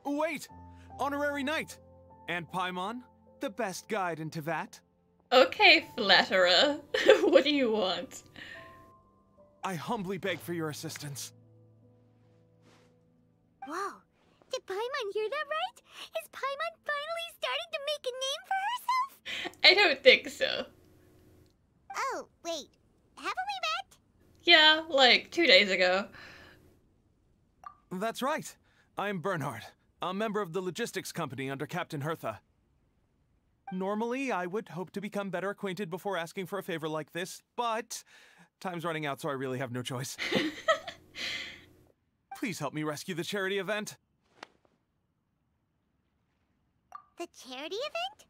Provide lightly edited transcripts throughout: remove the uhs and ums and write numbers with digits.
Wait! Honorary Knight! And Paimon, the best guide in Teyvat. Okay, flatterer. What do you want? I humbly beg for your assistance. Whoa. Did Paimon hear that right? Is Paimon finally starting to make a name for herself? I don't think so. Oh, wait. Haven't we met? Yeah, like 2 days ago. That's right. I'm Bernhard, a member of the logistics company under Captain Hertha. Normally, I would hope to become better acquainted before asking for a favor like this, but time's running out, so I really have no choice. Please help me rescue the charity event. The charity event?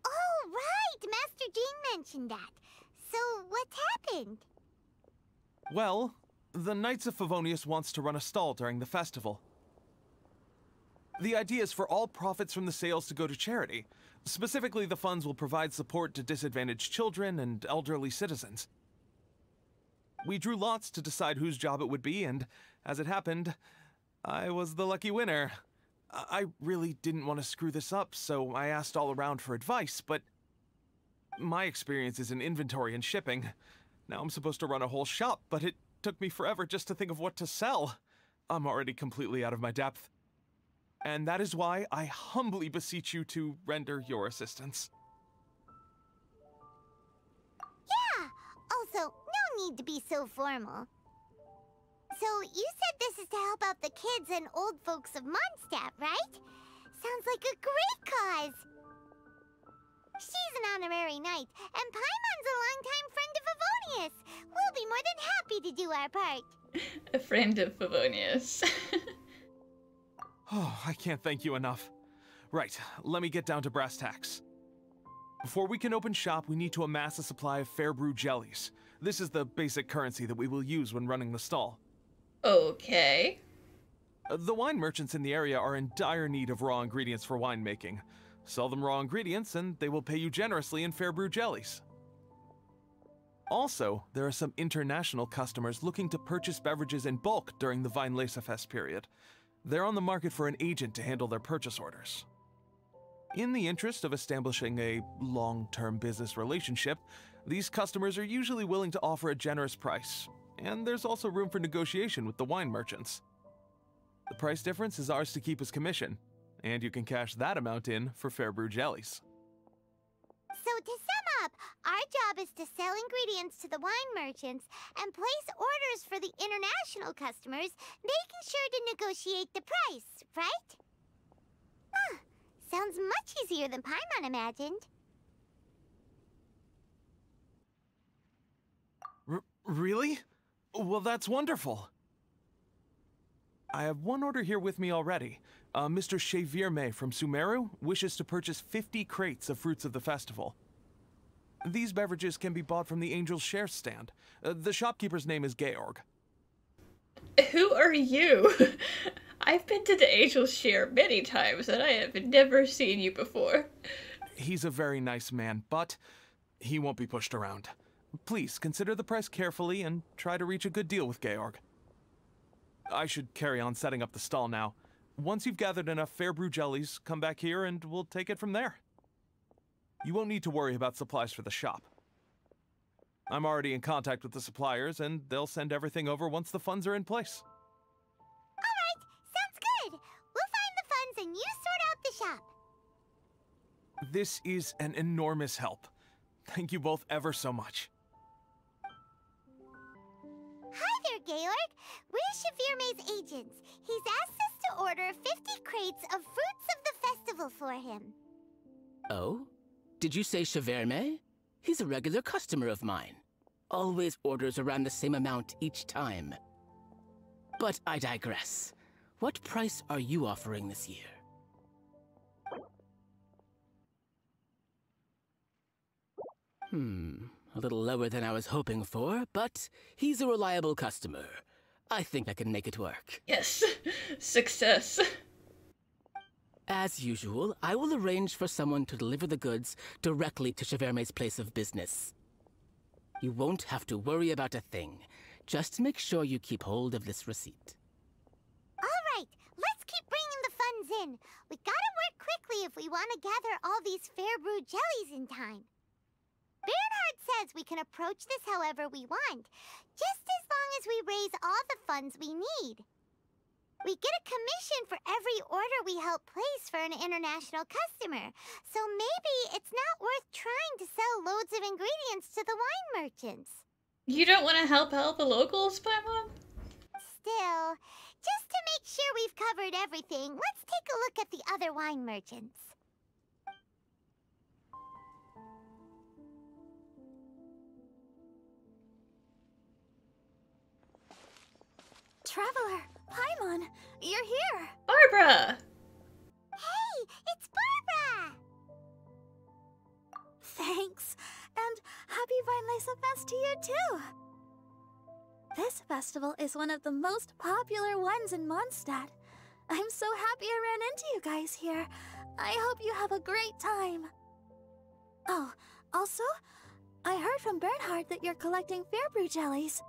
Oh, right! Master Jean mentioned that. So, what's happened? Well, the Knights of Favonius wants to run a stall during the festival. The idea is for all profits from the sales to go to charity. Specifically, the funds will provide support to disadvantaged children and elderly citizens. We drew lots to decide whose job it would be, and as it happened, I was the lucky winner. I really didn't want to screw this up, so I asked all around for advice, but my experience is in inventory and shipping. Now I'm supposed to run a whole shop, but it took me forever just to think of what to sell. I'm already completely out of my depth. And that is why I humbly beseech you to render your assistance. Yeah! Also, no need to be so formal. So, you said this is to help out the kids and old folks of Mondstadt, right? Sounds like a great cause! She's an honorary knight, and Paimon's a longtime friend of Favonius. We'll be more than happy to do our part. A friend of Favonius. Oh, I can't thank you enough. Right, let me get down to brass tacks. Before we can open shop, we need to amass a supply of fair brew jellies. This is the basic currency that we will use when running the stall. Okay. The wine merchants in the area are in dire need of raw ingredients for winemaking. Sell them raw ingredients and they will pay you generously in fair brew jellies. Also, there are some international customers looking to purchase beverages in bulk during the Weinlesefest period. They're on the market for an agent to handle their purchase orders. In the interest of establishing a long-term business relationship, these customers are usually willing to offer a generous price, and there's also room for negotiation with the wine merchants. The price difference is ours to keep as commission, and you can cash that amount in for fair brew jellies. So to sum up, our job is to sell ingredients to the wine merchants and place orders for the international customers, making sure to negotiate the price, right? Huh. Sounds much easier than Paimon imagined. Really? Well, that's wonderful. I have one order here with me already. Mr. Xavier May from Sumeru wishes to purchase 50 crates of fruits of the festival. These beverages can be bought from the Angel's Share stand. The shopkeeper's name is Georg. Who are you? I've been to the Angel's Share many times, and I have never seen you before. He's a very nice man, but he won't be pushed around. Please, consider the price carefully and try to reach a good deal with Georg. I should carry on setting up the stall now. Once you've gathered enough fair brew jellies, come back here and we'll take it from there. You won't need to worry about supplies for the shop. I'm already in contact with the suppliers, and they'll send everything over once the funds are in place. Alright, sounds good. We'll find the funds and you sort out the shop. This is an enormous help. Thank you both ever so much. Hi there, Georg. We're Xavier May's agents. He's asked us to order 50 crates of fruits of the festival for him. Oh? Did you say Xavier May? He's a regular customer of mine. Always orders around the same amount each time. But I digress. What price are you offering this year? A little lower than I was hoping for, but he's a reliable customer. I think I can make it work. Yes, success. As usual, I will arrange for someone to deliver the goods directly to Xavier May's place of business. You won't have to worry about a thing. Just make sure you keep hold of this receipt. Alright, let's keep bringing the funds open. We gotta work quickly if we want to gather all these fair brew jellies in time. Bernhard says we can approach this however we want, just as long as we raise all the funds we need. We get a commission for every order we help place for an international customer, so maybe it's not worth trying to sell loads of ingredients to the wine merchants. You don't want to help out the locals, Paimon? Still, just to make sure we've covered everything, let's take a look at the other wine merchants. Traveler, Paimon, you're here. Barbara! Hey, it's Barbara! Thanks, and happy Weinlese Fest to you too. This festival is one of the most popular ones in Mondstadt. I'm so happy I ran into you guys here. I hope you have a great time. Oh, also, I heard from Bernhard that you're collecting Fairbrew jellies.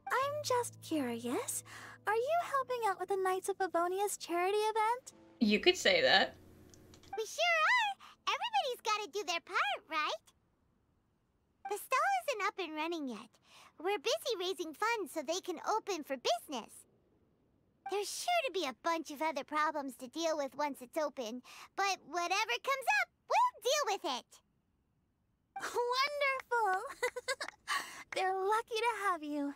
I'm just curious, are you helping out with the Knights of Favonius charity event? You could say that. We sure are! Everybody's gotta do their part, right? The stall isn't up and running yet. We're busy raising funds so they can open for business. There's sure to be a bunch of other problems to deal with once it's open, but whatever comes up, we'll deal with it. Wonderful! They're lucky to have you.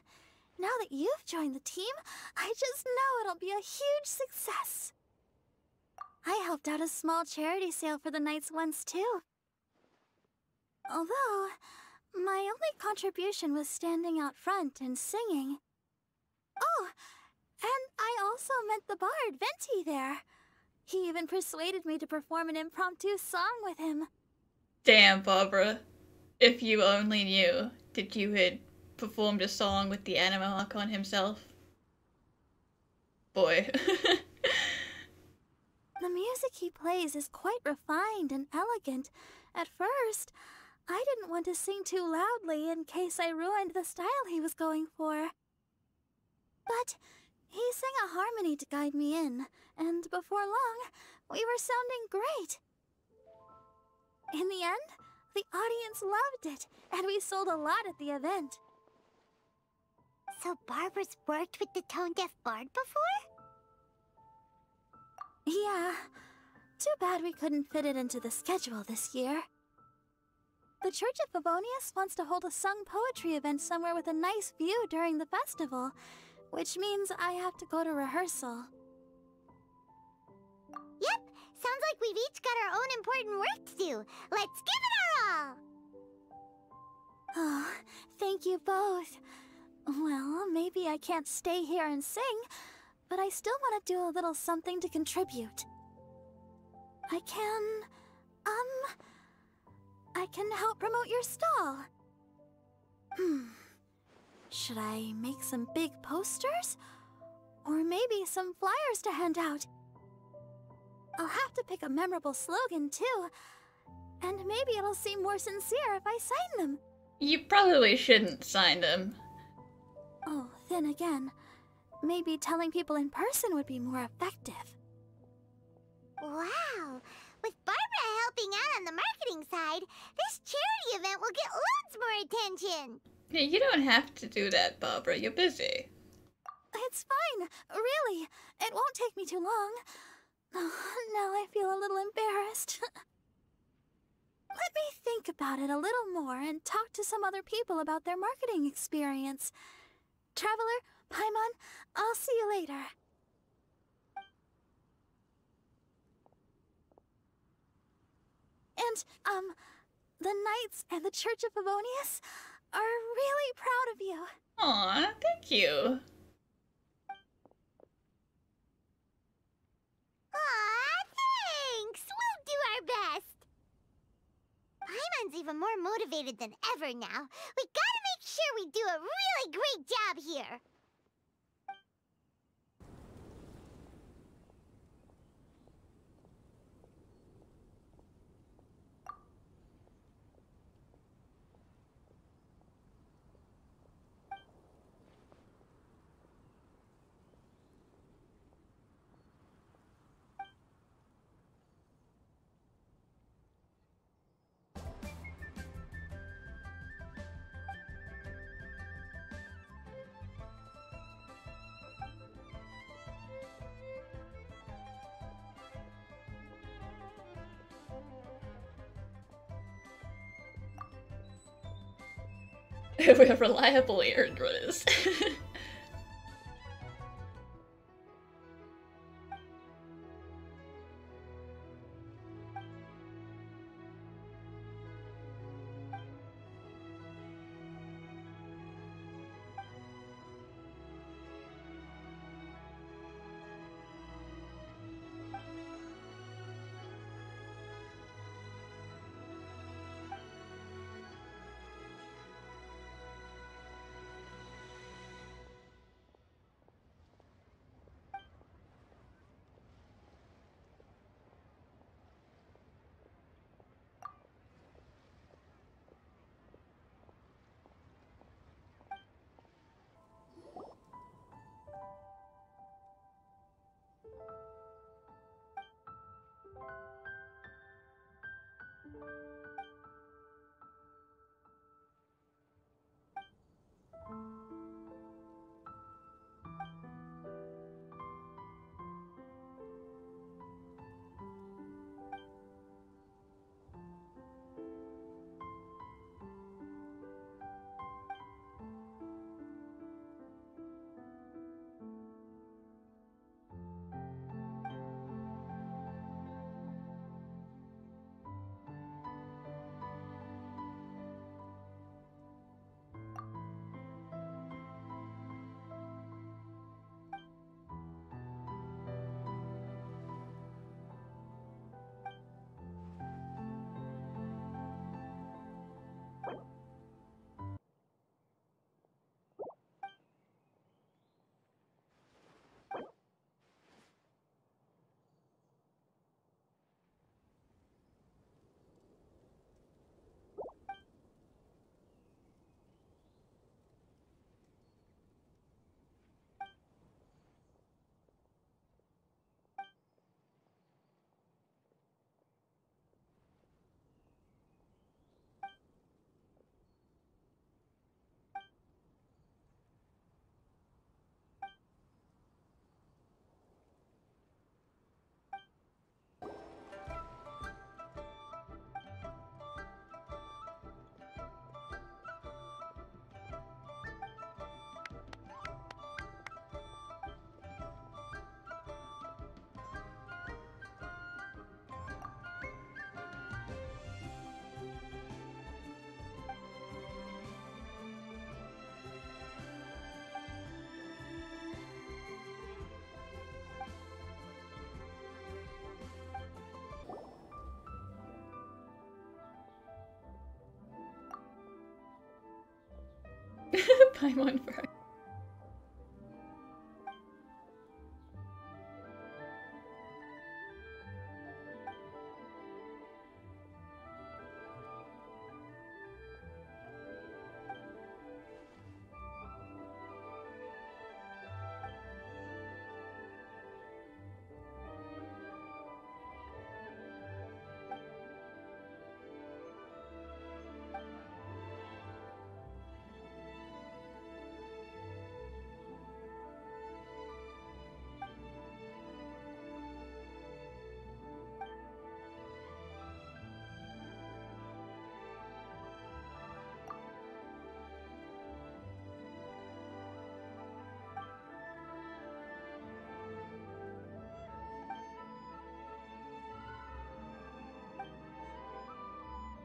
Now that you've joined the team, I just know it'll be a huge success. I helped out a small charity sale for the Knights once too. Although, my only contribution was standing out front and singing. Oh, and I also met the bard, Venti, there. He even persuaded me to perform an impromptu song with him. Damn, Barbara. If you only knew that you had performed a song with the Animarchon himself. Boy. The music he plays is quite refined and elegant. At first, I didn't want to sing too loudly in case I ruined the style he was going for. But he sang a harmony to guide me in, and before long, we were sounding great. In the end, the audience loved it, and we sold a lot at the event. So Barbara's worked with the tone-deaf bard before? Yeah. Too bad we couldn't fit it into the schedule this year. The Church of Favonius wants to hold a sung poetry event somewhere with a nice view during the festival, which means I have to go to rehearsal. Yep, sounds like we've each got our own important work to do. Let's give it our all! Oh, thank you both. Well, maybe I can't stay here and sing, but I still want to do a little something to contribute. I can help promote your stall. Should I make some big posters? Or maybe some flyers to hand out? I'll have to pick a memorable slogan, too. And maybe it'll seem more sincere if I sign them. You probably shouldn't sign them. Oh, then again, maybe telling people in person would be more effective. Wow! With Barbara helping out on the marketing side, this charity event will get loads more attention! Hey, you don't have to do that, Barbara. You're busy. It's fine, really. It won't take me too long. Now I feel a little embarrassed. Let me think about it a little more and talk to some other people about their marketing experience. Traveler, Paimon, I'll see you later. And, the Knights and the Church of Favonius are really proud of you. Aw, thank you. Aw, thanks! We'll do our best! Paimon's even more motivated than ever now. We gotta make sure we do a really great job here! We're reliable errand runners. Paimon first.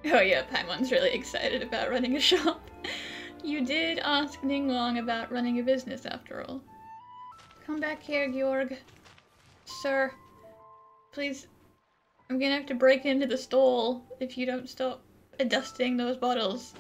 Oh yeah, Paimon's really excited about running a shop. You did ask Ningguang about running a business after all. Come back here, Georg. Sir. Please. I'm gonna have to break into the stall if you don't stop dusting those bottles.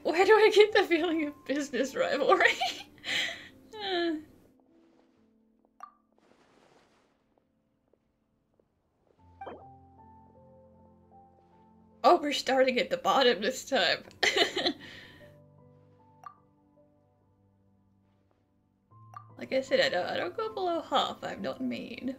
Where do I get the feeling of business rivalry? Oh, we're starting at the bottom this time. Like I said, I don't go below half. I'm not mean.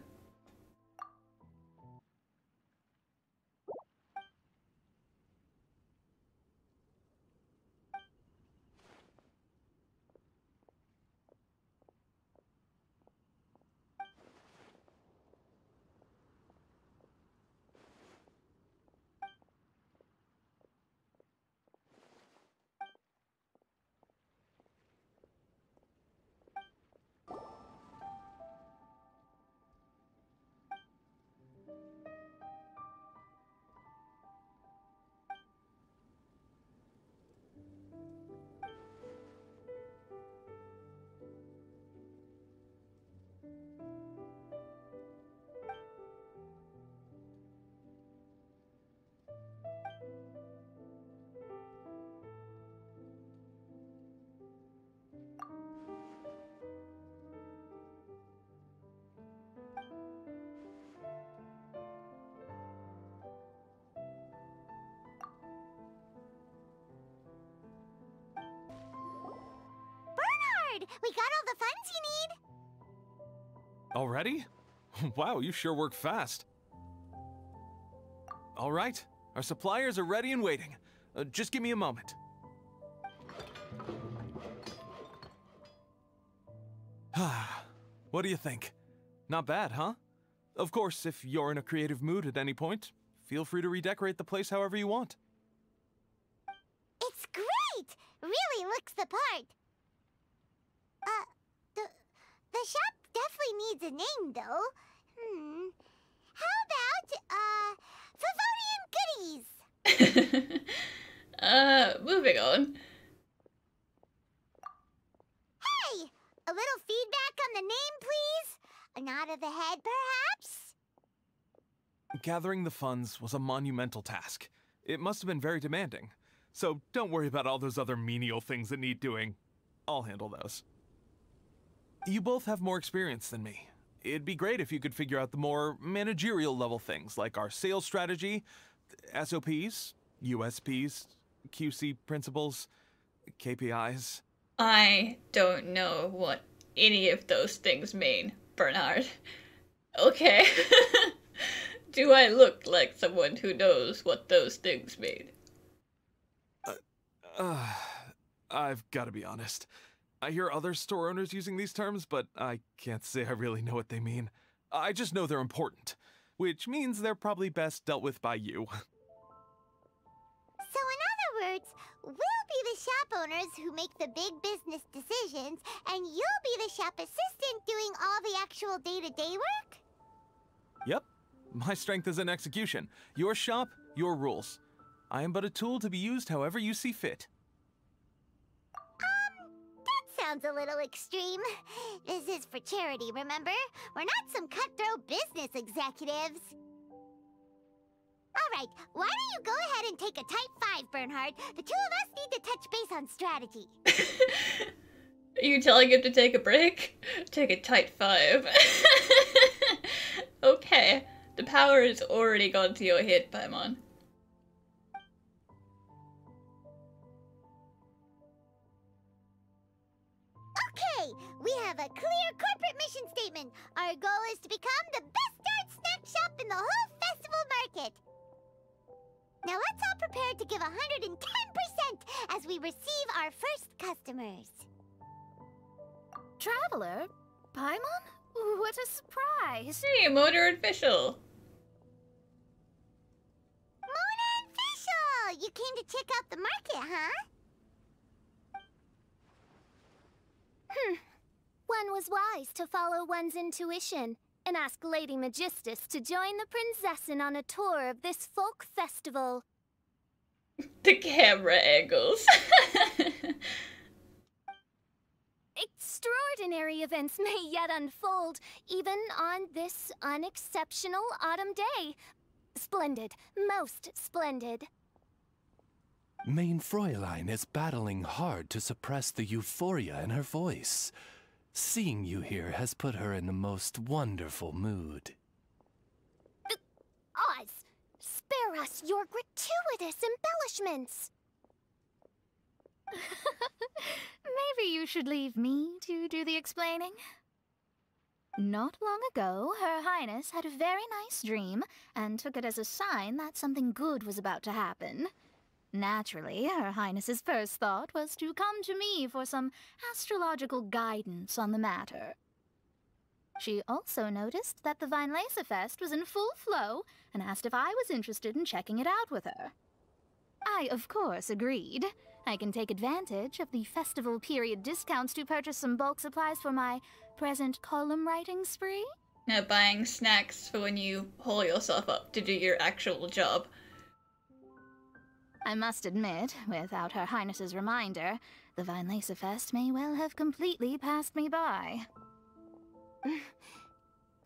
We got all the funds you need. Already? Wow, you sure work fast. All right, our suppliers are ready and waiting. Just give me a moment. What do you think? Not bad, huh? Of course, if you're in a creative mood at any point, feel free to redecorate the place however you want. It's great! Really looks the part. The shop definitely needs a name, though. How about, Favonian Goodies? Moving on. Hey! A little feedback on the name, please? A nod of the head, perhaps? Gathering the funds was a monumental task. It must have been very demanding. So don't worry about all those other menial things that need doing. I'll handle those. You both have more experience than me. It'd be great if you could figure out the more managerial level things like our sales strategy, SOPs, USPs, QC principles, KPIs. I don't know what any of those things mean, Bernhard. Okay. Do I look like someone who knows what those things mean? I've got to be honest. I hear other store owners using these terms, but I can't say I really know what they mean. I just know they're important, which means they're probably best dealt with by you. So in other words, we'll be the shop owners who make the big business decisions, and you'll be the shop assistant doing all the actual day-to-day work? Yep. My strength is in execution. Your shop, your rules. I am but a tool to be used however you see fit. That sounds a little extreme. This is for charity, remember? We're not some cutthroat business executives. All right, why don't you go ahead and take a type 5, Bernhard? The two of us need to touch base on strategy. Are you telling him to take a break? Take a tight 5. Okay, the power has already gone to your head, Paimon. Okay, we have a clear corporate mission statement. Our goal is to become the best darn snack shop in the whole festival market. Now let's all prepare to give 110% as we receive our first customers. Traveler? Paimon? What a surprise! Hey, Motor Official! Mona and Fischl! You came to check out the market, huh? One was wise to follow one's intuition and ask Lady Magistus to join the Prinzessin on a tour of this folk festival. The camera angles. Extraordinary events may yet unfold, even on this unexceptional autumn day. Splendid, most splendid. Mein Fräulein is battling hard to suppress the euphoria in her voice. Seeing you here has put her in the most wonderful mood. Oz, spare us your gratuitous embellishments. Maybe you should leave me to do the explaining. Not long ago, Her Highness had a very nice dream and took it as a sign that something good was about to happen. Naturally, Her Highness's first thought was to come to me for some astrological guidance on the matter. She also noticed that the Weinlesefest was in full flow and asked if I was interested in checking it out with her. I, of course, agreed. I can take advantage of the festival period discounts to purchase some bulk supplies for my present column writing spree. Now buying snacks for when you haul yourself up to do your actual job. I must admit, without Her Highness's reminder, the Weinlesefest may well have completely passed me by.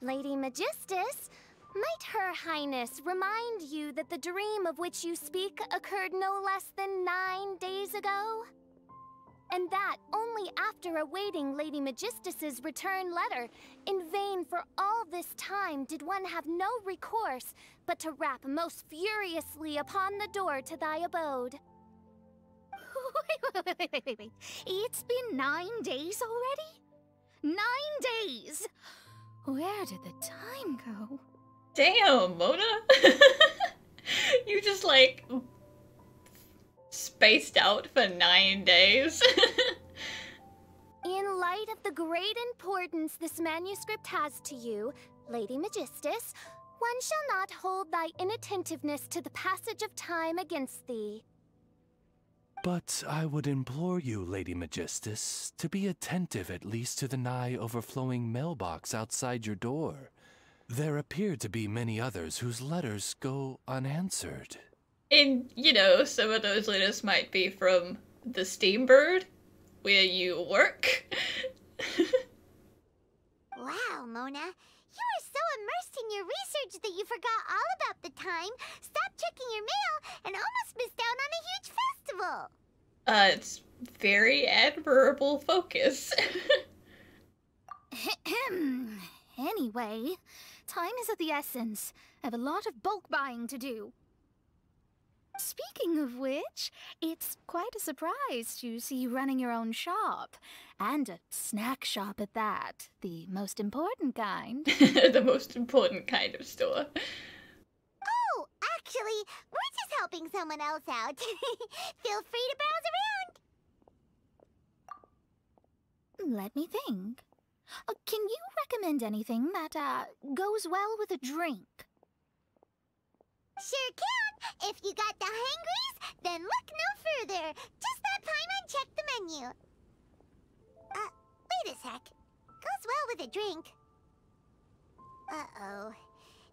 Lady Magistus, might Her Highness remind you that the dream of which you speak occurred no less than 9 days ago? And that only after awaiting Lady Magistus's return letter. In vain for all this time did one have no recourse but to rap most furiously upon the door to thy abode. Wait. It's been 9 days already? 9 days! Where did the time go? Damn, Mona. You just like spaced out for 9 days. In light of the great importance this manuscript has to you, Lady Magistus, one shall not hold thy inattentiveness to the passage of time against thee. But I would implore you, Lady Magistus, to be attentive at least to the nigh overflowing mailbox outside your door. There appear to be many others whose letters go unanswered. And, you know, some of those letters might be from the Steambird, where you work. Wow, Mona. You were so immersed in your research that you forgot all about the time, stopped checking your mail, and almost missed out on a huge festival. It's very admirable focus. Anyway, time is of the essence. I have a lot of bulk buying to do. Speaking of which, it's quite a surprise to see you running your own shop. And a snack shop at that. The most important kind. The most important kind of store. Oh, actually, we're just helping someone else out. Feel free to browse around. Let me think. Can you recommend anything that, goes well with a drink? Sure can. If you got the hangries, then look no further. Just that time and check the menu. Wait a sec. Goes well with a drink. Uh-oh.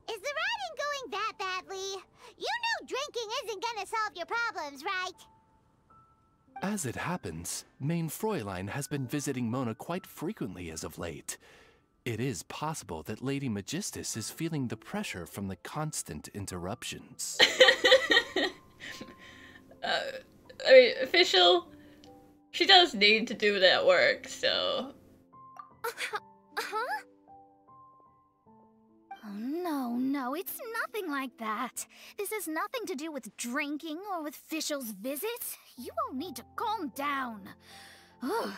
Is the riding going that badly? You know drinking isn't gonna solve your problems, right? As it happens, Main Fräulein has been visiting Mona quite frequently as of late. It is possible that Lady Magistus is feeling the pressure from the constant interruptions. I mean, official, she does need to do that work, so... Huh? Oh, no, it's nothing like that. This has nothing to do with drinking or with Fischl's visits. You all need to calm down. Ugh.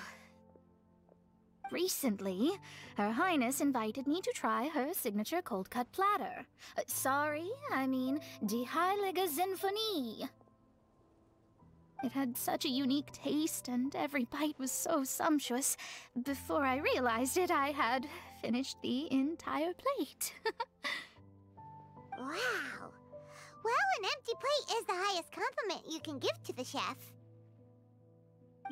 Recently, Her Highness invited me to try her signature cold-cut platter. I mean Die Heilige Sinfonie. It had such a unique taste, and every bite was so sumptuous. Before I realized it, I had finished the entire plate. Wow. Well, an empty plate is the highest compliment you can give to the chef.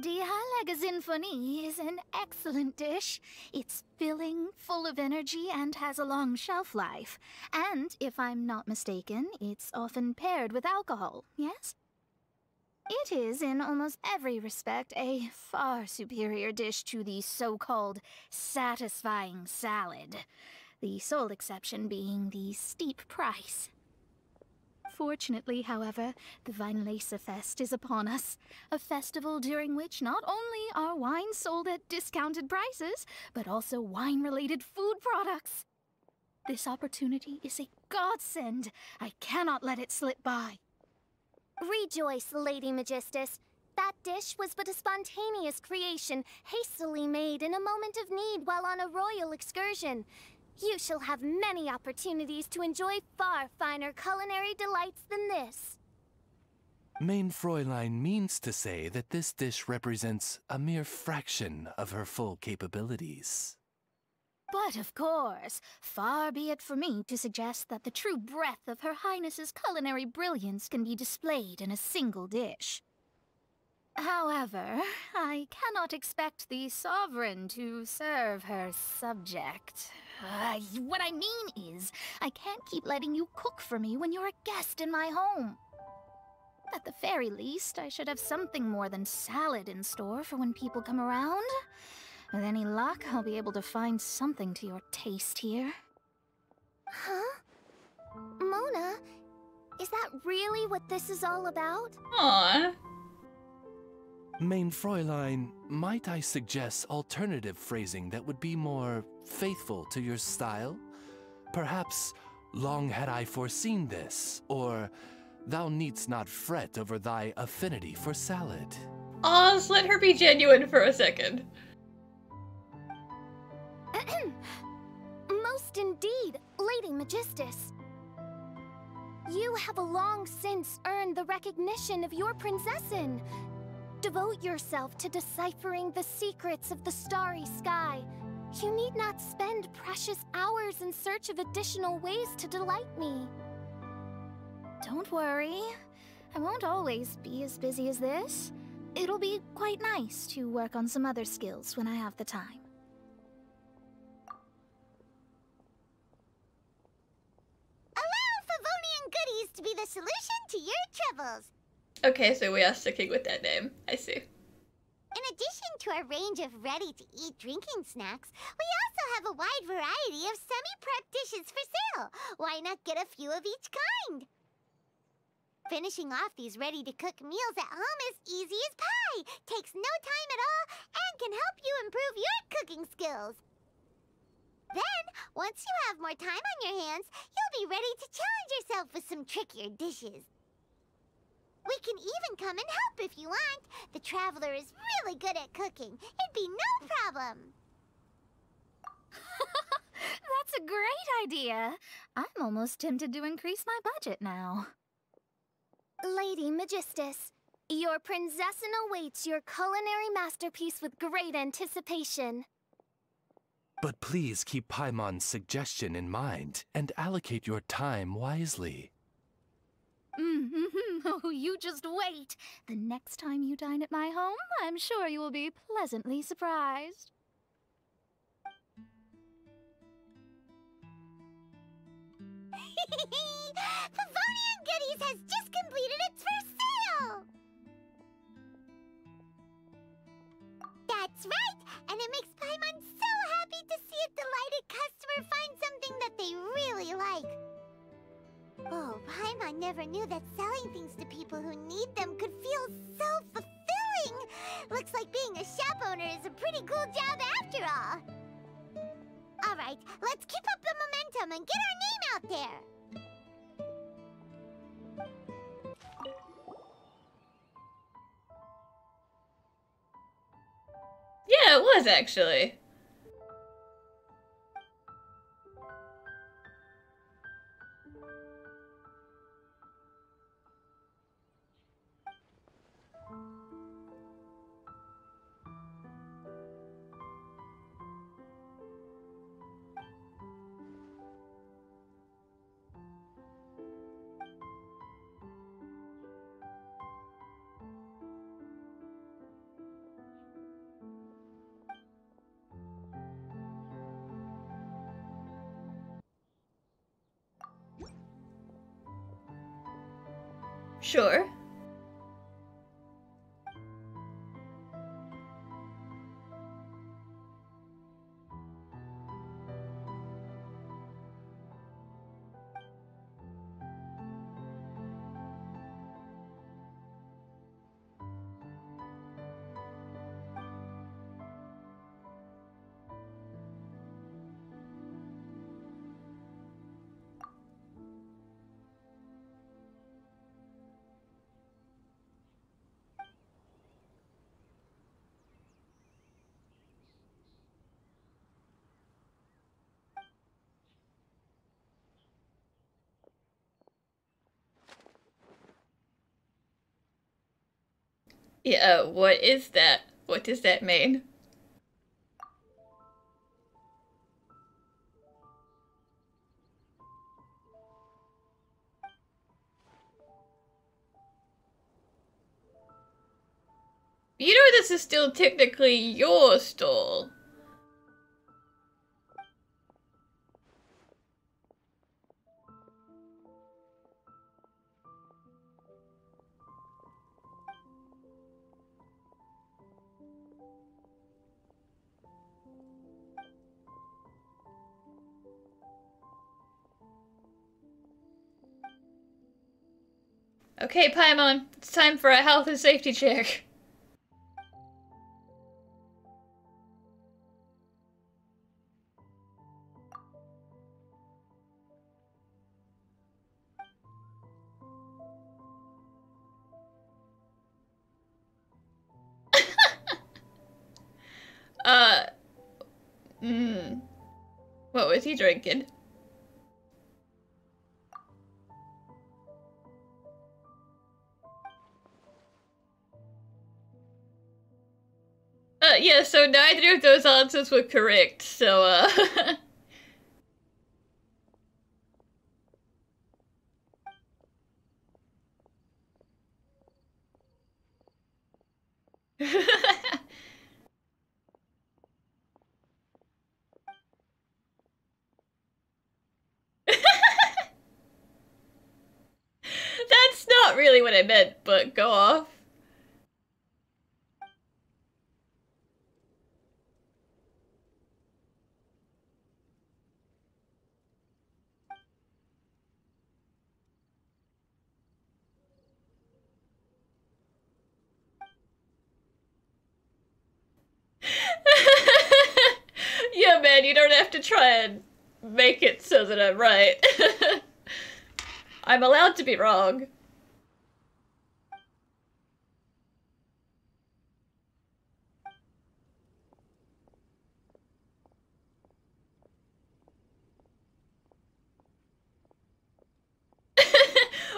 Die Heilige Sinfonie is an excellent dish. It's filling, full of energy, and has a long shelf life. And, if I'm not mistaken, it's often paired with alcohol, yes? It is, in almost every respect, a far superior dish to the so-called satisfying salad. The sole exception being the steep price. Fortunately, however, the Weinlese Fest is upon us. A festival during which not only are wines sold at discounted prices, but also wine-related food products. This opportunity is a godsend. I cannot let it slip by. Rejoice, Lady Magistus. That dish was but a spontaneous creation, hastily made in a moment of need while on a royal excursion. You shall have many opportunities to enjoy far finer culinary delights than this. Main Fräulein means to say that this dish represents a mere fraction of her full capabilities. But of course, far be it for me to suggest that the true breadth of Her Highness's culinary brilliance can be displayed in a single dish. However, I cannot expect the sovereign to serve her subject. What I mean is, I can't keep letting you cook for me when you're a guest in my home. At the very least, I should have something more than salad in store for when people come around. With any luck, I'll be able to find something to your taste here. Huh? Mona, is that really what this is all about? Aww. Main Fräulein, might I suggest alternative phrasing that would be more faithful to your style? Perhaps, long had I foreseen this, or thou needst not fret over thy affinity for salad. Oz, let her be genuine for a second. Most indeed, Lady Magistus. You have long since earned the recognition of your princessin. Devote yourself to deciphering the secrets of the starry sky. You need not spend precious hours in search of additional ways to delight me. Don't worry. I won't always be as busy as this. It'll be quite nice to work on some other skills when I have the time. Allow Favonian goodies to be the solution to your troubles. Okay, so we are sticking with that name. I see. In addition to our range of ready-to-eat drinking snacks, we also have a wide variety of semi-prep dishes for sale. Why not get a few of each kind? Finishing off these ready-to-cook meals at home is easy as pie, takes no time at all, and can help you improve your cooking skills. Then, once you have more time on your hands, you'll be ready to challenge yourself with some trickier dishes. We can even come and help if you want. The Traveler is really good at cooking. It'd be no problem. That's a great idea. I'm almost tempted to increase my budget now. Lady Magistus, your princessin awaits your culinary masterpiece with great anticipation. But please keep Paimon's suggestion in mind and allocate your time wisely. Oh, you just wait. The next time you dine at my home, I'm sure you will be pleasantly surprised. Favonian Goodies has just completed its first sale! That's right! And it makes Paimon so happy to see a delighted customer find something that they really like. Oh, Paimon never knew that selling things to people who need them could feel so fulfilling! Looks like being a shop owner is a pretty cool job after all. Alright, let's keep up the momentum and get our name out there! Yeah, it was actually. Sure. Yeah, what is that? What does that mean? You know this is still technically your stall. Okay, Paimon, it's time for a health and safety check. What was he drinking? Yeah, so neither of those answers were correct, so, That's not really what I meant, but go off. Yeah, man, you don't have to try and make it so that I'm right. I'm allowed to be wrong.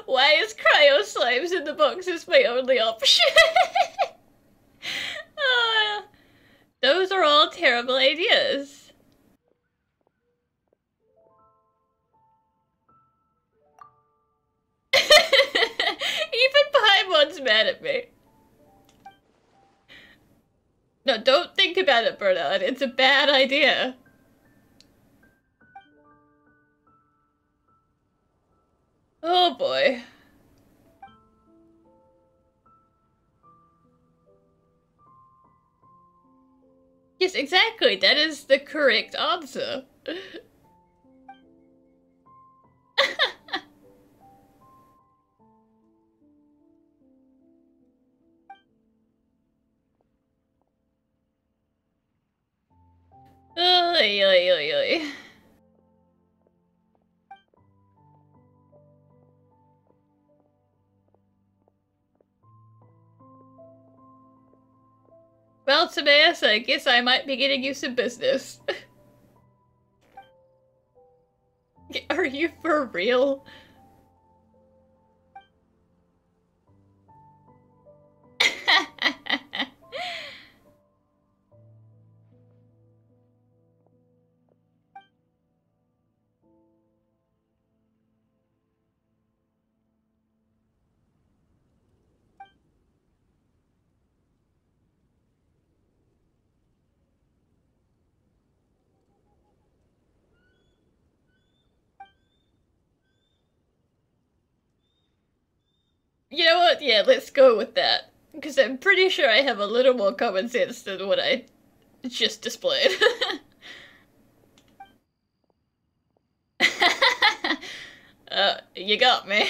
Why is cryo slimes in the box is my only option? Those are all terrible ideas. Even Paimon's mad at me. No, don't think about it, Bernard. It's a bad idea. Oh boy. Yes, exactly. That is the correct answer. Oy, oy, oy, oy. Well, Timaeus, I guess I might be getting you some business. Are you for real? You know what? Yeah, let's go with that. Because I'm pretty sure I have a little more common sense than what I just displayed. You got me.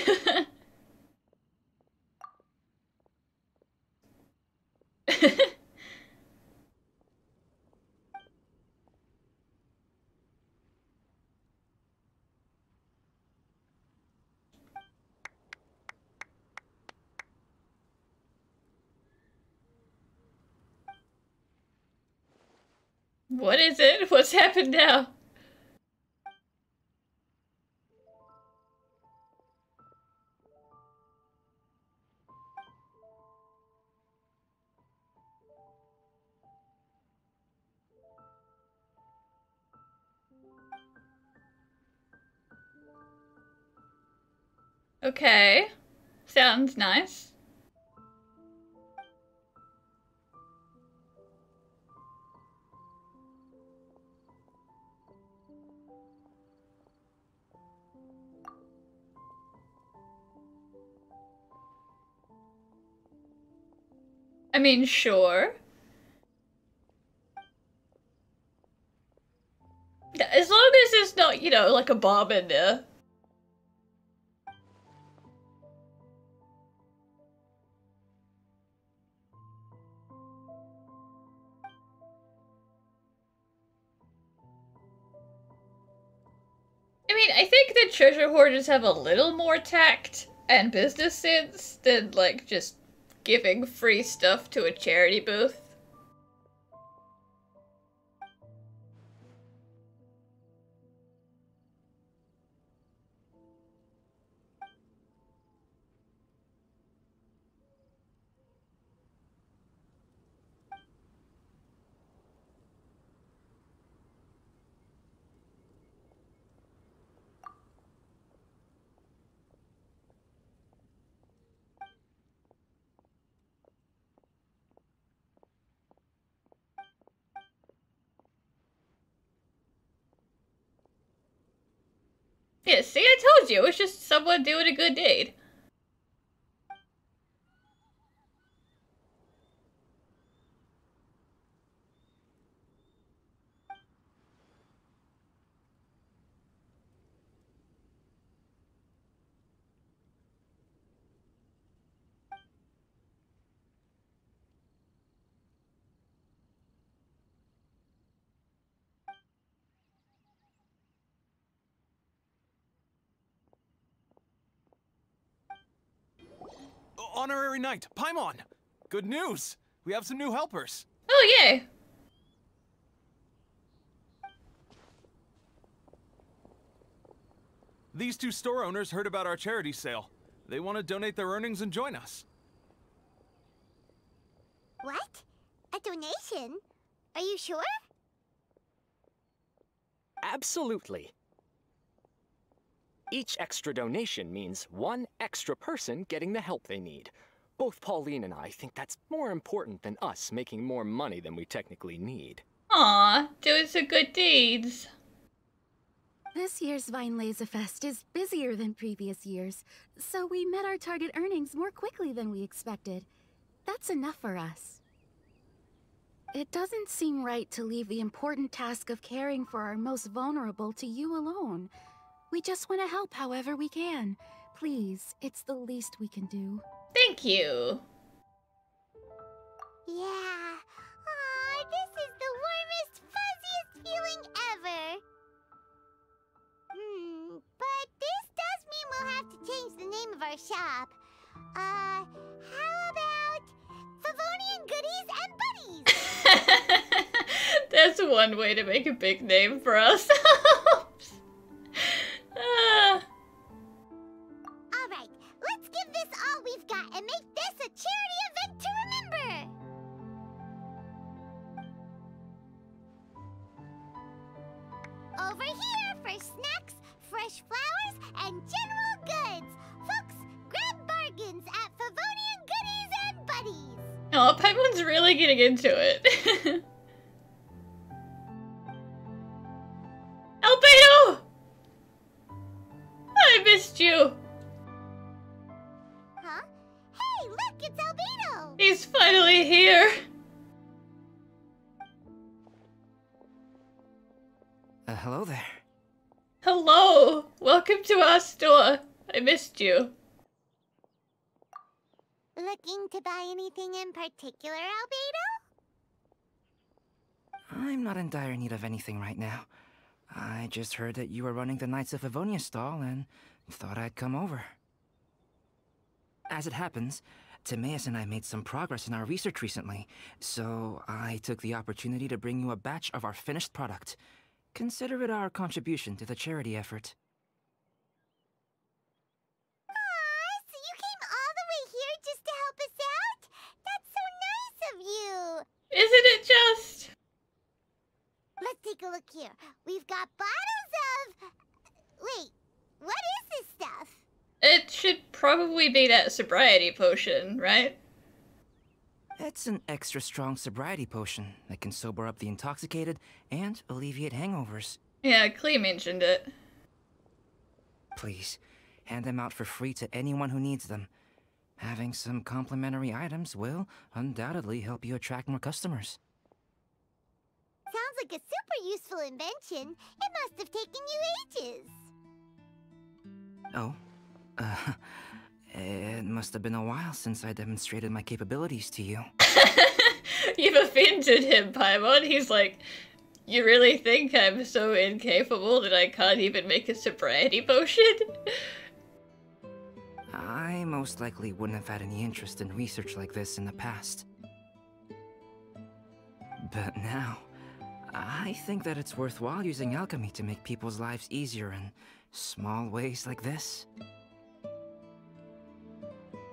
What is it? What's happened now? Okay. Sounds nice. I mean, sure. As long as there's not, you know, like a bomb in there. I mean, I think the treasure hoarders have a little more tact and business sense than, like, just giving free stuff to a charity booth. Yeah, see, I told you, it was just someone doing a good deed. Honorary Knight, Paimon! Good news! We have some new helpers. Oh, yay! These two store owners heard about our charity sale. They want to donate their earnings and join us. What? A donation? Are you sure? Absolutely. Each extra donation means one extra person getting the help they need. Both Pauline and I think that's more important than us making more money than we technically need. Aw, doing some good deeds. This year's Vinelaza Fest is busier than previous years, so we met our target earnings more quickly than we expected. That's enough for us. It doesn't seem right to leave the important task of caring for our most vulnerable to you alone. We just want to help however we can. Please, it's the least we can do. Thank you. Yeah. Aw, this is the warmest, fuzziest feeling ever. But this does mean we'll have to change the name of our shop. How about Favonian Goodies and Buddies? That's one way to make a big name for ourselves. Alright, let's give this all we've got and make this a charity event to remember! Over here for snacks, fresh flowers, and general goods! Folks, grab bargains at Favonian Goodies and Buddies! Oh, Paimon's really getting into it. Albedo! I missed you. Huh? Hey, look, it's Albedo! He's finally here. Hello there. Hello. Welcome to our store. I missed you. Looking to buy anything in particular, Albedo? I'm not in dire need of anything right now. I just heard that you were running the Knights of Favonia stall and thought I'd come over. As it happens, Timaeus and I made some progress in our research recently, so I took the opportunity to bring you a batch of our finished product. Consider it our contribution to the charity effort. Aw, so you came all the way here just to help us out? That's so nice of you! Isn't it just? Let's take a look here. We've got bottles of... Wait, what is this stuff? It should probably be that sobriety potion, right? It's an extra strong sobriety potion that can sober up the intoxicated and alleviate hangovers. Yeah, Klee mentioned it. Please, hand them out for free to anyone who needs them. Having some complimentary items will undoubtedly help you attract more customers. Sounds like a super useful invention. It must have taken you ages. Oh, it must have been a while since I demonstrated my capabilities to you. You've offended him, Paimon. He's like, you really think I'm so incapable that I can't even make a sobriety potion? I most likely wouldn't have had any interest in research like this in the past. But now, I think that it's worthwhile using alchemy to make people's lives easier in small ways like this.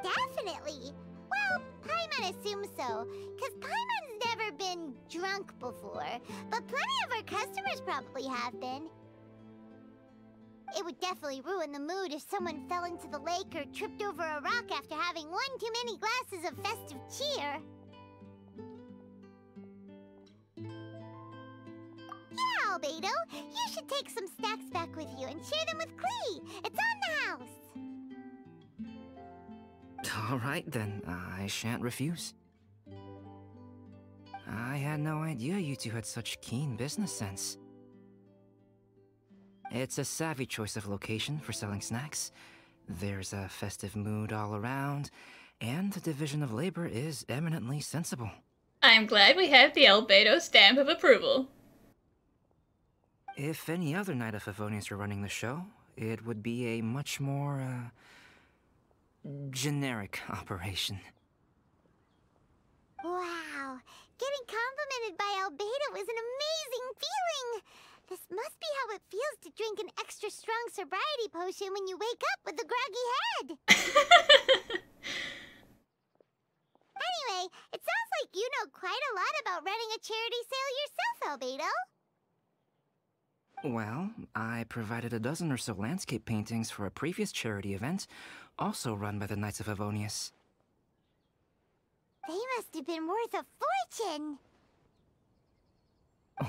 Definitely. Well, Paimon assumes so, because Paimon's never been drunk before, but plenty of our customers probably have been. It would definitely ruin the mood if someone fell into the lake or tripped over a rock after having one too many glasses of festive cheer. Yeah, Albedo. You should take some snacks back with you and share them with Klee. It's on the house. All right, then. I shan't refuse. I had no idea you two had such keen business sense. It's a savvy choice of location for selling snacks. There's a festive mood all around, and the division of labor is eminently sensible. I'm glad we have the Albedo stamp of approval. If any other Knight of Favonius were running the show, it would be a much more, generic operation. Wow, getting complimented by Albedo is an amazing feeling. This must be how it feels to drink an extra strong sobriety potion when you wake up with a groggy head. Anyway, it sounds like you know quite a lot about running a charity sale yourself, Albedo. Well, I provided a dozen or so landscape paintings for a previous charity event, also run by the Knights of Favonius. They must have been worth a fortune.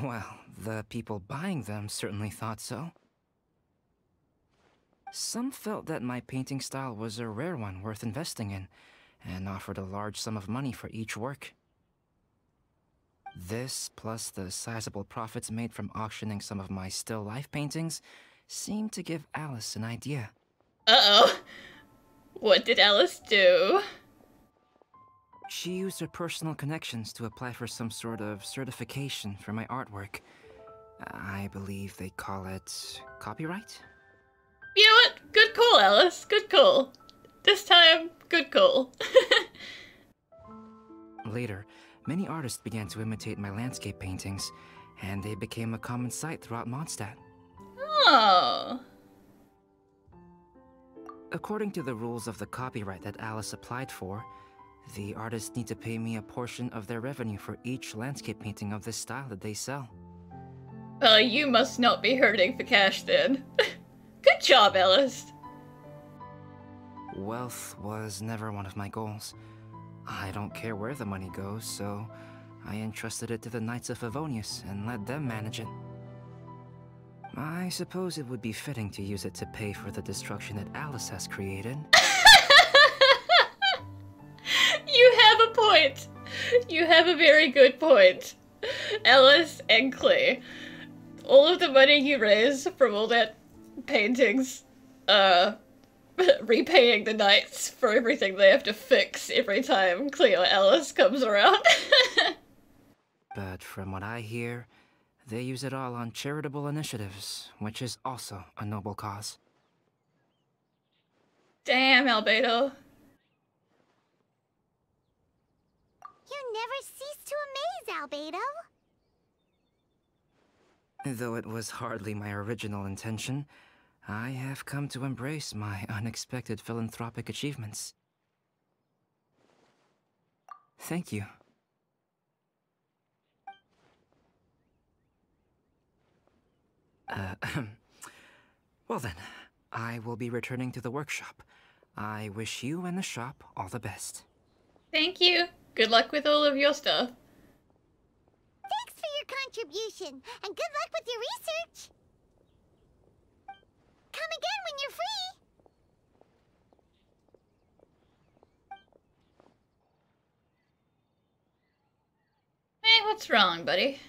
Well, the people buying them certainly thought so. Some felt that my painting style was a rare one worth investing in, and offered a large sum of money for each work. This, plus the sizable profits made from auctioning some of my still life paintings, seemed to give Alice an idea. Uh-oh. What did Alice do? She used her personal connections to apply for some sort of certification for my artwork. I believe they call it copyright? You know what? Good call, Alice. Good call. This time, good call. Later, many artists began to imitate my landscape paintings, and they became a common sight throughout Mondstadt. Oh. According to the rules of the copyright that Alice applied for, the artists need to pay me a portion of their revenue for each landscape painting of this style that they sell. Well, you must not be hurting for cash then. Good job, Alice. Wealth was never one of my goals. I don't care where the money goes, so I entrusted it to the Knights of Favonius and let them manage it. I suppose it would be fitting to use it to pay for the destruction that Alice has created. You have a point. You have a very good point. Alice and Klee. All of the money you raise from all that paintings, repaying the knights for everything they have to fix every time Klee or Alice comes around. But from what I hear, they use it all on charitable initiatives, which is also a noble cause. Damn, Albedo. You never cease to amaze, Albedo. Though it was hardly my original intention, I have come to embrace my unexpected philanthropic achievements. Thank you. Well then, I will be returning to the workshop. I wish you and the shop all the best. Thank you. Good luck with all of your stuff. Thanks for your contribution, and good luck with your research. Come again when you're free. Hey, what's wrong, buddy?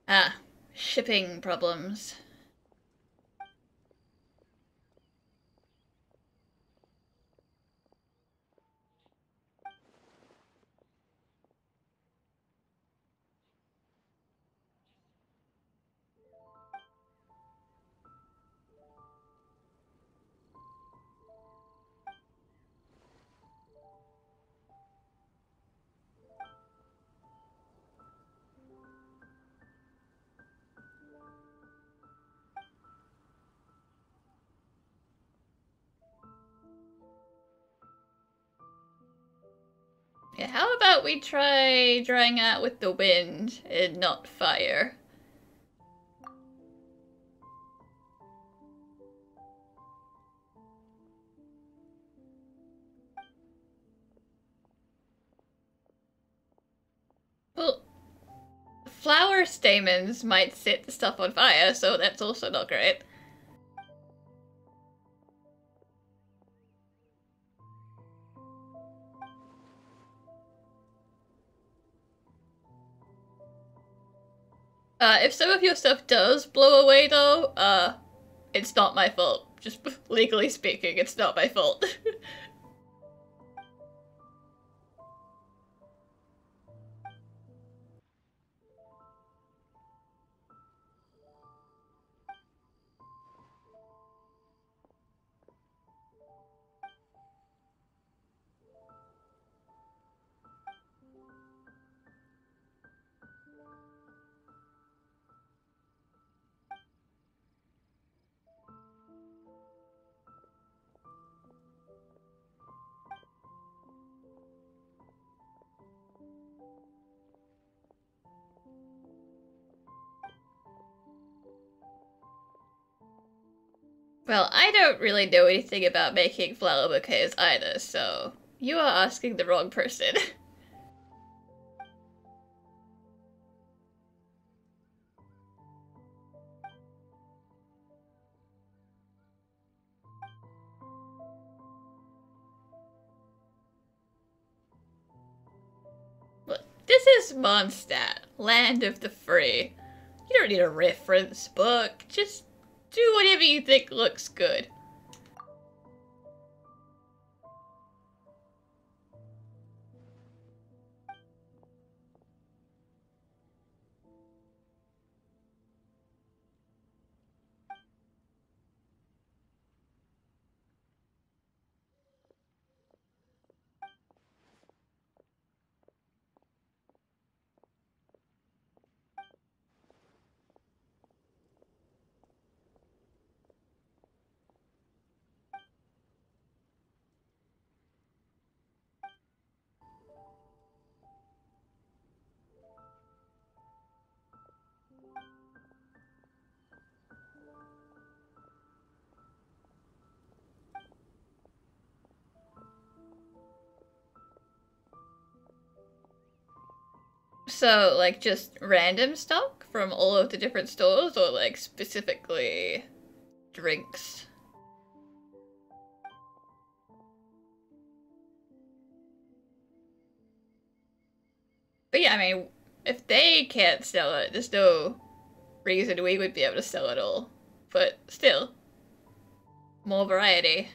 Ah, shipping problems. Yeah, how about we try drying out with the wind and not fire? flower stamens might set the stuff on fire, so that's also not great. If some of your stuff does blow away though, it's not my fault. Just legally speaking, it's not my fault. Well, I don't really know anything about making flower bouquets either, so you are asking the wrong person. Look, this is Mondstadt, land of the free. You don't need a reference book, just do whatever you think looks good. So, like, just random stock from all of the different stores, or, like, specifically drinks? But yeah, I mean, if they can't sell it, there's no reason we would be able to sell it all. But still, more variety.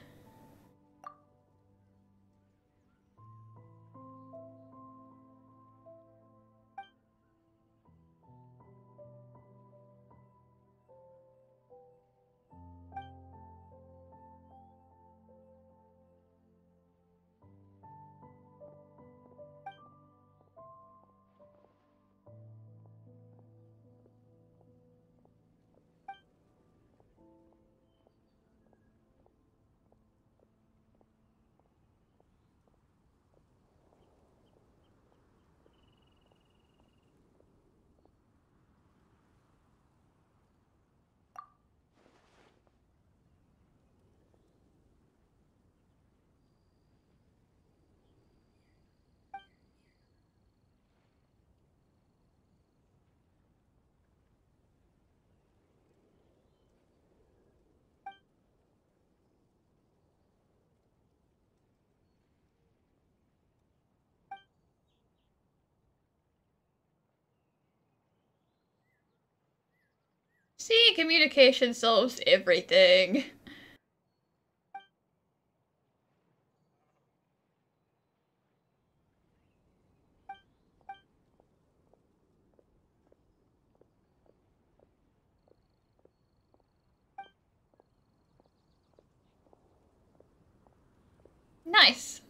See, communication solves everything. Nice.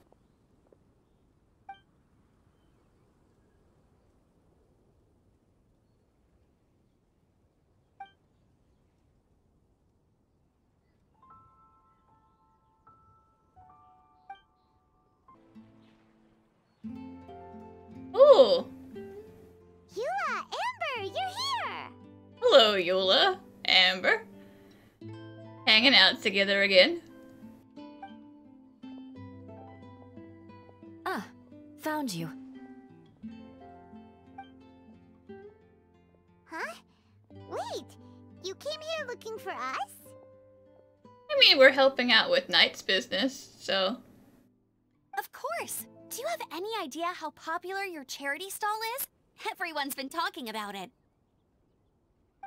Ooh. Eula, Amber, you're here! Hello, Eula. Amber. Hanging out together again. Ah, found you. came here looking for us? I mean, we're helping out with Knight's business, so... Of course! Do you have any idea how popular your charity stall is? Everyone's been talking about it.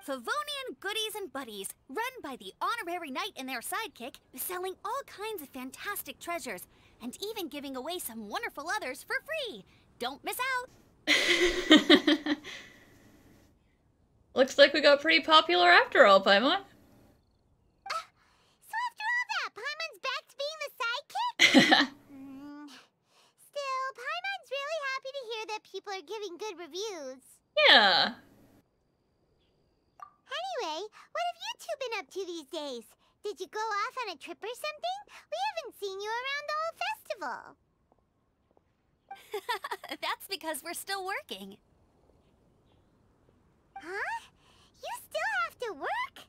Favonian Goodies and Buddies, run by the honorary knight and their sidekick, is selling all kinds of fantastic treasures, and even giving away some wonderful others for free. Don't miss out! Looks like we got pretty popular after all, Paimon. So after all that, Paimon's back to being the sidekick? Still, Paimon's really happy to hear that people are giving good reviews. Yeah. Anyway, what have you two been up to these days? Did you go off on a trip or something? We haven't seen you around the whole festival. That's because we're still working. Huh? You still have to work?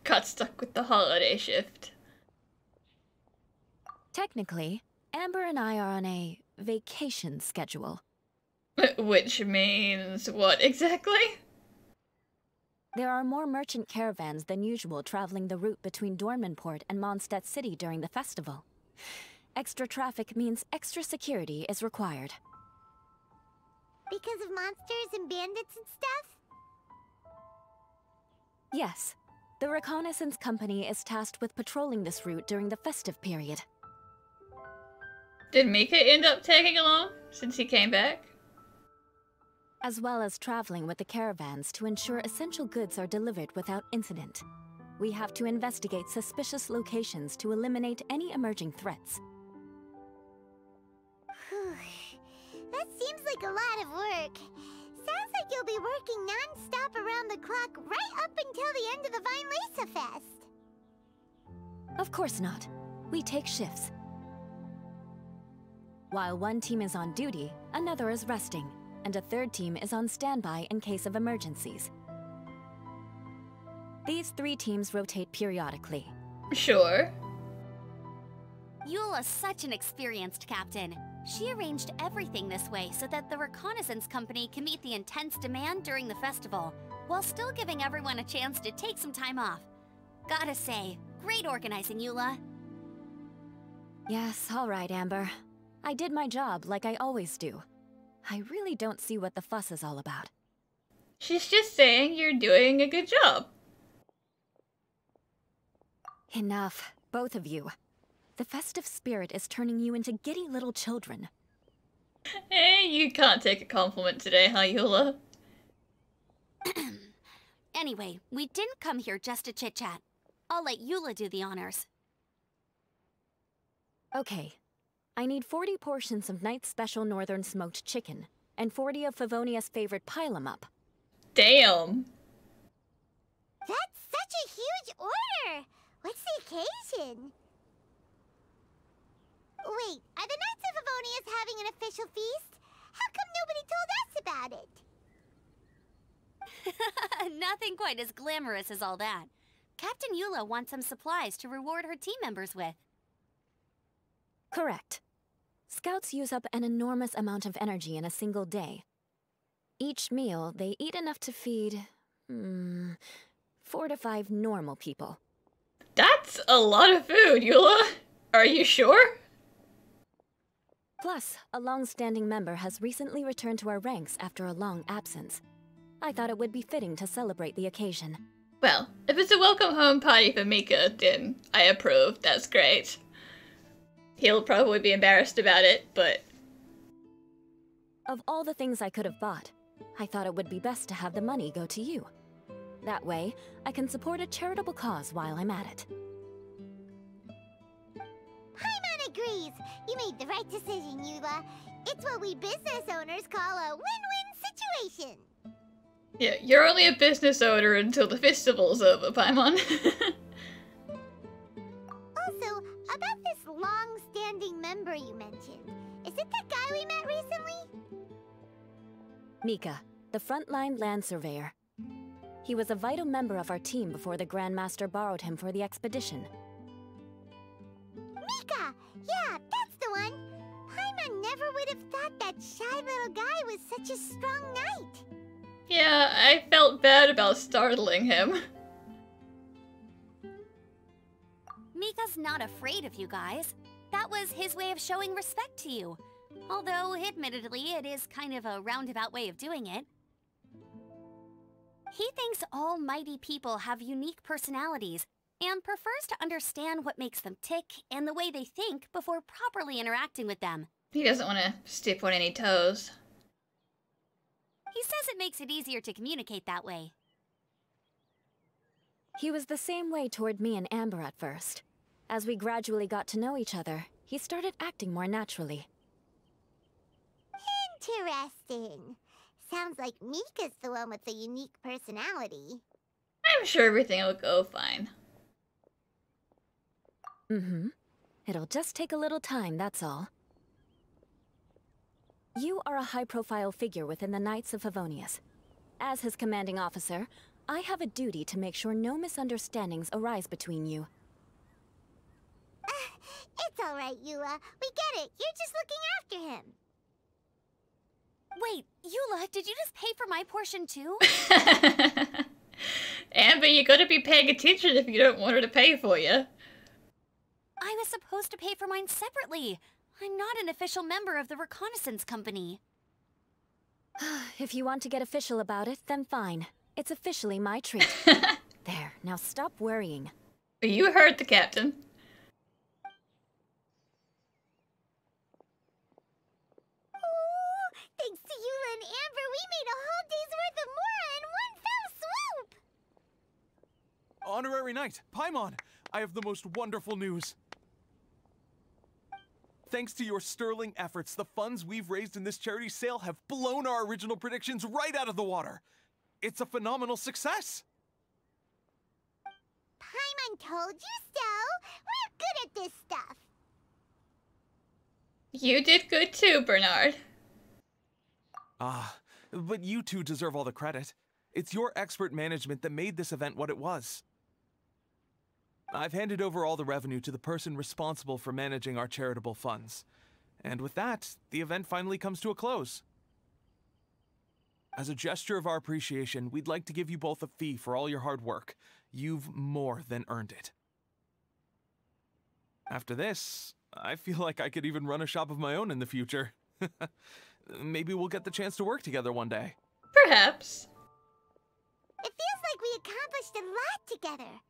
Got stuck with the holiday shift. Technically, Amber and I are on a vacation schedule. Which means what exactly? There are more merchant caravans than usual traveling the route between Dormanport and Mondstadt City during the festival. Extra traffic means extra security is required. Because of monsters and bandits and stuff? Yes. The Reconnaissance Company is tasked with patrolling this route during the festive period. Did Mika end up tagging along since he came back? As well as traveling with the caravans to ensure essential goods are delivered without incident. We have to investigate suspicious locations to eliminate any emerging threats. That seems like a lot of work. Sounds like you'll be working non-stop around the clock right up until the end of the Vine Lisa Fest. Of course not. We take shifts. While one team is on duty, another is resting, and a third team is on standby in case of emergencies. These 3 teams rotate periodically. Sure. Eula's such an experienced captain. She arranged everything this way so that the Reconnaissance Company can meet the intense demand during the festival, while still giving everyone a chance to take some time off. Gotta say, great organizing, Eula. Yes, all right, Amber. I did my job like I always do. I really don't see what the fuss is all about. She's just saying you're doing a good job. Enough, both of you. The festive spirit is turning you into giddy little children. Hey, you can't take a compliment today, huh, Eula? Anyway, we didn't come here just to chit-chat. I'll let Eula do the honors. Okay. I need 40 portions of Knight's Special Northern Smoked Chicken, and 40 of Favonia's favorite Pile-em-up. Damn! That's such a huge order! What's the occasion? Wait, are the Knights of Favonia's having an official feast? How come nobody told us about it? Nothing quite as glamorous as all that. Captain Eula wants some supplies to reward her team members with. Correct. Scouts use up an enormous amount of energy in a single day. Each meal, they eat enough to feed... 4 to 5 normal people. That's a lot of food, Eula! Are you sure? Plus, a long-standing member has recently returned to our ranks after a long absence. I thought it would be fitting to celebrate the occasion. Well, if it's a welcome home party for Mika, then I approve. That's great. He'll probably be embarrassed about it, but... Of all the things I could have bought, I thought it would be best to have the money go to you. That way, I can support a charitable cause while I'm at it. Paimon agrees! You made the right decision, Eula. It's what we business owners call a win-win situation. Yeah, you're only a business owner until the festival's over, Paimon. Also, about this long-standing member you mentioned, is it that guy we met recently? Mika, the frontline land surveyor. He was a vital member of our team before the Grandmaster borrowed him for the expedition. Mika! Yeah, that's the one! Paimon never would have thought that shy little guy was such a strong knight. Yeah, I felt bad about startling him. Mika's not afraid of you guys. That was his way of showing respect to you. Although, admittedly, it is kind of a roundabout way of doing it. He thinks all mighty people have unique personalities and prefers to understand what makes them tick and the way they think before properly interacting with them. He doesn't want to step on any toes. He says it makes it easier to communicate that way. He was the same way toward me and Amber at first. As we gradually got to know each other, he started acting more naturally. Interesting. Sounds like Mika's the one with the unique personality. I'm sure everything will go fine. Mm-hmm. It'll just take a little time, that's all. You are a high-profile figure within the Knights of Favonius. As his commanding officer, I have a duty to make sure no misunderstandings arise between you. It's alright, Eula. We get it. You're just looking after him. Wait, Eula, did you just pay for my portion too? Amber, you gotta be paying attention if you don't want her to pay for you. I was supposed to pay for mine separately. I'm not an official member of the reconnaissance company. If you want to get official about it, then fine. It's officially my treat. There, now stop worrying. You heard the captain. Thanks to Eula and Amber, we made a whole day's worth of Mora in one fell swoop! Honorary Knight, Paimon, I have the most wonderful news. Thanks to your sterling efforts, the funds we've raised in this charity sale have blown our original predictions right out of the water. It's a phenomenal success! Paimon told you so! We're good at this stuff! You did good too, Bernard. Ah, but you two deserve all the credit. It's your expert management that made this event what it was. I've handed over all the revenue to the person responsible for managing our charitable funds. And with that, the event finally comes to a close. As a gesture of our appreciation, we'd like to give you both a fee for all your hard work. You've more than earned it. After this, I feel like I could even run a shop of my own in the future. Maybe we'll get the chance to work together one day. Perhaps. It feels like we accomplished a lot together.